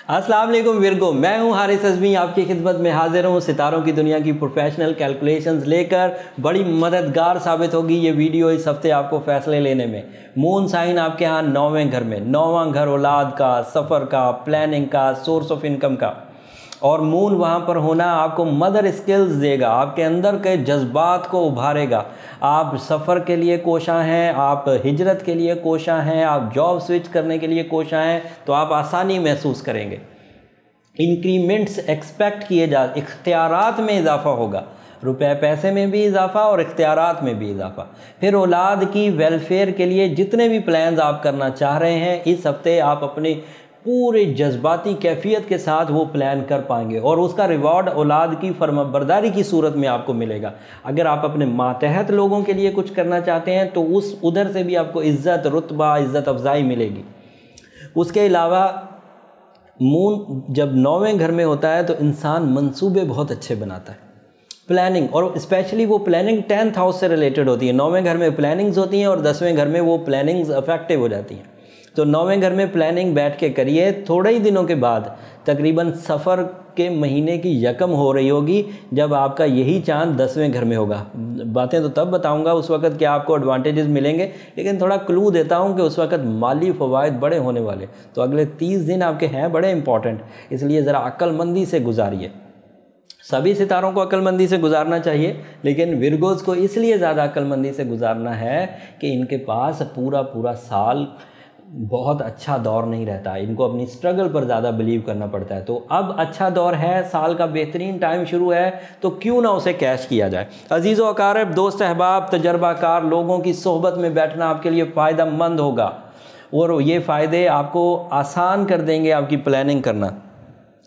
अस्सलाम वालेकुम विरगो, मैं हूं हारिस अज़मी, आपकी खिदमत में हाजिर हूं सितारों की दुनिया की प्रोफेशनल कैलकुलेशंस लेकर। बड़ी मददगार साबित होगी ये वीडियो इस हफ्ते आपको फ़ैसले लेने में। मून साइन आपके यहाँ 9वें घर में, 9वां घर औलाद का, सफ़र का, प्लानिंग का, सोर्स ऑफ इनकम का। और मून वहाँ पर होना आपको मदर स्किल्स देगा, आपके अंदर के जज्बात को उभारेगा। आप सफ़र के लिए कोशां हैं, आप हिजरत के लिए कोशां हैं, आप जॉब स्विच करने के लिए कोशां हैं, तो आप आसानी महसूस करेंगे। इंक्रीमेंट्स एक्सपेक्ट किए जा, इख्तियारात में इजाफा होगा, रुपए पैसे में भी इजाफा और इख्तियारात में भी इजाफा। फिर औलाद की वेलफेयर के लिए जितने भी प्लान्स आप करना चाह रहे हैं, इस हफ्ते आप अपने पूरे जज्बाती कैफियत के साथ वो प्लान कर पाएंगे और उसका रिवॉर्ड औलाद की फर्माबरदारी की सूरत में आपको मिलेगा। अगर आप अपने मातहत लोगों के लिए कुछ करना चाहते हैं तो उस उधर से भी आपको इज़्ज़त, रुतबा, इज़्ज़त अफजाई मिलेगी। उसके अलावा मून जब 9वें घर में होता है तो इंसान मंसूबे बहुत अच्छे बनाता है, प्लानिंग, और स्पेशली वो प्लानिंग 10th हाउस से रिलेटेड होती है। 9वें घर में प्लानिंग्स होती हैं और 10वें घर में वो प्लानिंग्स इफेक्टिव हो जाती हैं। तो 9वें घर में प्लानिंग बैठ के करिए। थोड़े ही दिनों के बाद तकरीबन सफ़र के महीने की यकम हो रही होगी जब आपका यही चांद 10वें घर में होगा। बातें तो तब बताऊंगा उस वक़्त क्या आपको एडवांटेजेस मिलेंगे, लेकिन थोड़ा क्लू देता हूं कि उस वक़्त माली फ़वाइद बड़े होने वाले। तो अगले 30 दिन आपके हैं बड़े इंपॉर्टेंट, इसलिए ज़रा अक्लमंदी से गुजारिए। सभी सितारों को अक्लमंदी से गुजारना चाहिए, लेकिन विरगोज़ को इसलिए ज़्यादा अक्लमंदी से गुजारना है कि इनके पास पूरा साल बहुत अच्छा दौर नहीं रहता, इनको अपनी स्ट्रगल पर ज़्यादा बिलीव करना पड़ता है। तो अब अच्छा दौर है, साल का बेहतरीन टाइम शुरू है, तो क्यों ना उसे कैश किया जाए। अजीज़ व अकारब, दोस्त अहबाब, तजर्बाकार लोगों की सोहबत में बैठना आपके लिए फ़ायदा मंद होगा और ये फ़ायदे आपको आसान कर देंगे आपकी प्लानिंग करना।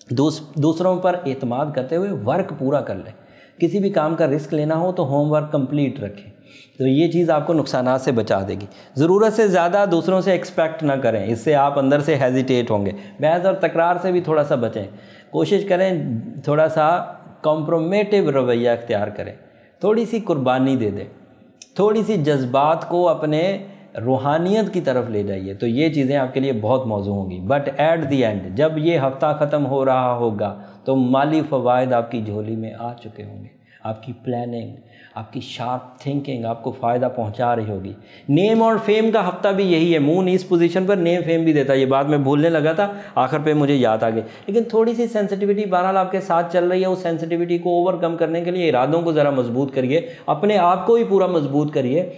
दूसरों पर एतमाद करते हुए वर्क पूरा कर लें। किसी भी काम का रिस्क लेना हो तो होमवर्क कंप्लीट रखें, तो ये चीज़ आपको नुकसानात से बचा देगी। ज़रूरत से ज़्यादा दूसरों से एक्सपेक्ट ना करें, इससे आप अंदर से हेजिटेट होंगे। बहस और तकरार से भी थोड़ा सा बचें। कोशिश करें थोड़ा सा कॉम्प्रोमेटिव रवैया अख्तियार करें, थोड़ी सी कुर्बानी दे दें, थोड़ी सी जज्बात को अपने रूहानियत की तरफ ले जाइए, तो ये चीज़ें आपके लिए बहुत मौजू होंगी। बट एट दी एंड जब ये हफ़्ता ख़त्म हो रहा होगा तो माली फ़वाइद आपकी झोली में आ चुके होंगे। आपकी प्लानिंग, आपकी शार्प थिंकिंग आपको फ़ायदा पहुंचा रही होगी। नेम और फेम का हफ्ता भी यही है। मून इस पोजीशन पर नेम फेम भी देता है, ये बात मैं भूलने लगा था, आखिर पे मुझे याद आ गई। लेकिन थोड़ी सी सेंसिटिविटी बहरहाल आपके साथ चल रही है। उस सेंसिटिविटी को ओवरकम करने के लिए इरादों को ज़रा मजबूत करिए, अपने आप को ही पूरा मजबूत करिए।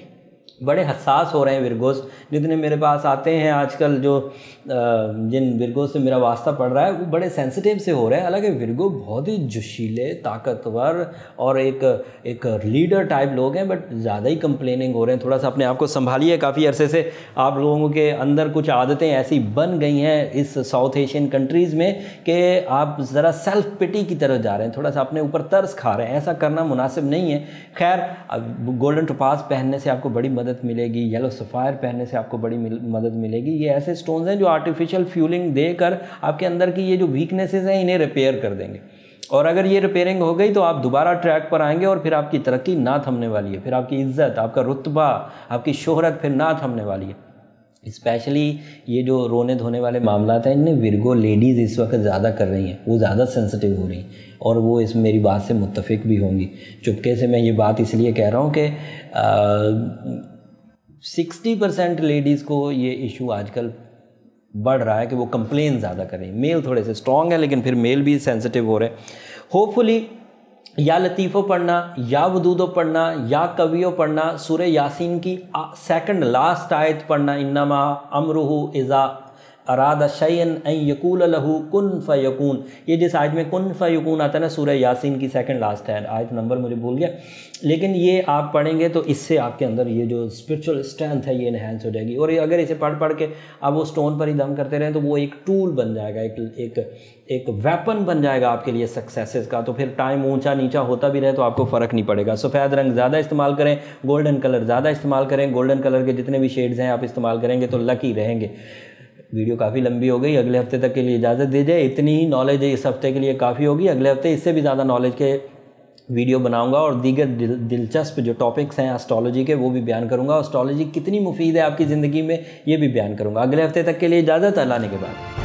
बड़े हसास हो रहे हैं विरगोस, जितने मेरे पास आते हैं आजकल, जो जिन विरगो से मेरा वास्ता पड़ रहा है वो बड़े सेंसिटिव से हो रहे हैं। हालांकि विरगो बहुत ही जोशीले, ताकतवर और एक लीडर टाइप लोग हैं, बट ज़्यादा ही कंप्लेनिंग हो रहे हैं। थोड़ा सा अपने आप को संभालिए। काफ़ी अरसे से आप लोगों के अंदर कुछ आदतें ऐसी बन गई हैं इस साउथ एशियन कंट्रीज़ में कि आप ज़रा सेल्फ पिटी की तरफ जा रहे हैं, थोड़ा सा अपने ऊपर तरस खा रहे हैं। ऐसा करना मुनासिब नहीं है। खैर, गोल्डन टोपाज पहनने से आपको बड़ी मदद मिलेगी, येलो सफ़ायर पहनने से आपको बड़ी मदद मिलेगी। ये ऐसे स्टोन्स हैं जो आर्टिफिशियल फ्यूलिंग देकर आपके अंदर की ये जो वीकनेसेस हैं इन्हें रिपेयर कर देंगे। और अगर ये रिपेयरिंग हो गई तो आप दोबारा ट्रैक पर आएंगे और फिर आपकी तरक्की ना थमने वाली है, फिर आपकी इज्जत, आपका रुतबा, आपकी शोहरत फिर ना थमने वाली है। स्पेशली ये जो रोने धोने वाले मामला हैं, इनमें विरगो लेडीज़ इस वक्त ज़्यादा कर रही हैं, वो ज़्यादा सेंसिटिव हो रही हैं और वो इस मेरी बात से मुत्तफिक भी होंगी। चुपके से मैं ये बात इसलिए कह रहा हूँ कि 60% लेडीज़ को ये इशू आजकल बढ़ रहा है कि वो कंप्लेन ज़्यादा कर रही हैं। मेल थोड़े से स्ट्रॉन्ग है, लेकिन फिर मेल भी सेंसिटिव हो रहे हैं। होपफुली या लतीफ़ो पढ़ना, या वदूदो पढ़ना, या कवियो पढ़ना, सूरह यासीन की सेकंड लास्ट आयत पढ़ना, इन्नमा अमरुहु इज़ा अरादा शयअन अन यकूल लहू कुन फयकून। ये जिस आयत में कुन फयकून आता है ना, सूरह यासीन की सेकंड लास्ट है, आयत नंबर मुझे भूल गया, लेकिन ये आप पढ़ेंगे तो इससे आपके अंदर ये जो स्पिरिचुअल स्ट्रेंथ है ये इन्हेंस हो जाएगी। और अगर इसे पढ़ के आप वो स्टोन पर ही दम करते रहें तो वो एक टूल बन जाएगा, एक वेपन बन जाएगा आपके लिए सक्सेसेस का। तो फिर टाइम ऊंचा नीचा होता भी रहे तो आपको फ़र्क नहीं पड़ेगा। सफ़ेद रंग ज़्यादा इस्तेमाल करें, गोल्डन कलर ज़्यादा इस्तेमाल करें। गोल्डन कलर के जितने भी शेड्स हैं आप इस्तेमाल करेंगे तो लकी रहेंगे। वीडियो काफ़ी लंबी हो गई, अगले हफ्ते तक के लिए इजाज़त दीजिए। इतनी ही नॉलेज है इस हफ्ते के लिए काफ़ी होगी। अगले हफ्ते इससे भी ज़्यादा नॉलेज के वीडियो बनाऊंगा और दीगर दिलचस्प जो टॉपिक्स हैं एस्ट्रोलॉजी के वो भी बयान करूंगा। एस्ट्रोलॉजी कितनी मुफीद है आपकी ज़िंदगी में ये भी बयान करूंगा। अगले हफ्ते तक के लिए इजाज़त, अल्लाह ने के बाद।